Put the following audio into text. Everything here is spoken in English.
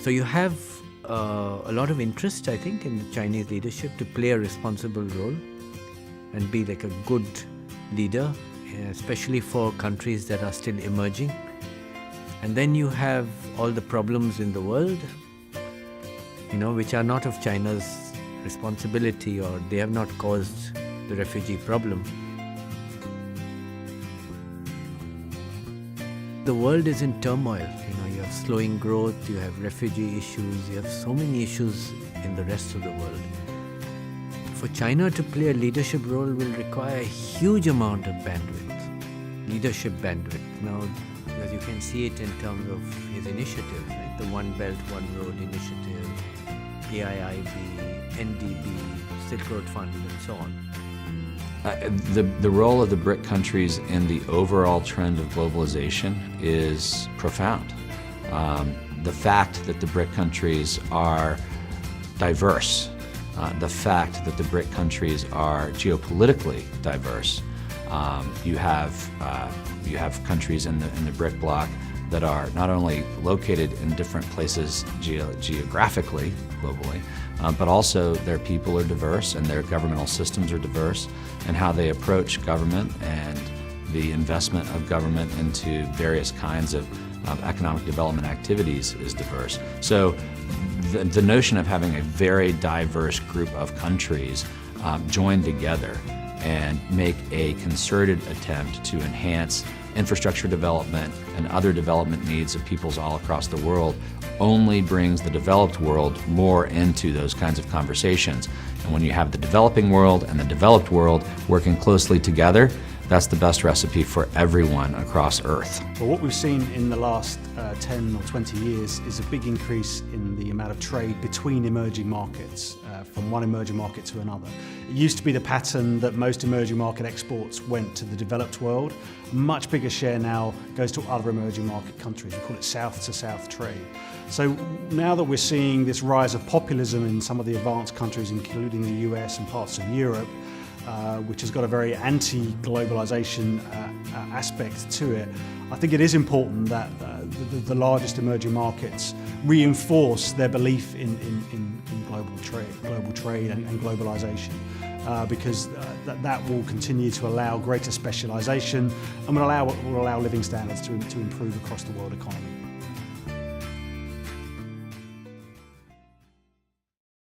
So you have a lot of interest, I think, in the Chinese leadership to play a responsible role and be like a good leader, especially for countries that are still emerging. And then you have all the problems in the world, which are not of China's responsibility, or they have not caused the refugee problem. The world is in turmoil. You have slowing growth, you have refugee issues, you have so many issues in the rest of the world. For China to play a leadership role will require a huge amount of bandwidth, leadership bandwidth. Now, as you can see it in terms of his initiatives, right? The One Belt, One Road initiative, AIIB, NDB, Silk Road Fund, and so on. The role of the BRIC countries in the overall trend of globalization is profound. The fact that the BRIC countries are diverse, the fact that the BRIC countries are geopolitically diverse. You have countries in the BRIC bloc that are not only located in different places geographically, globally, but also their people are diverse and their governmental systems are diverse, and how they approach government and the investment of government into various kinds of economic development activities is diverse. So the notion of having a very diverse group of countries join together and make a concerted attempt to enhance infrastructure development and other development needs of peoples all across the world only brings the developed world more into those kinds of conversations. And when you have the developing world and the developed world working closely together, that's the best recipe for everyone across Earth. Well, what we've seen in the last 10 or 20 years is a big increase in the amount of trade between emerging markets, from one emerging market to another. It used to be the pattern that most emerging market exports went to the developed world. A much bigger share now goes to other emerging market countries. We call it south-to-south trade. So now that we're seeing this rise of populism in some of the advanced countries, including the US and parts of Europe, which has got a very anti-globalization aspect to it, I think it is important that the largest emerging markets reinforce their belief in global trade and globalization, because that will continue to allow greater specialization and will allow living standards to improve across the world economy.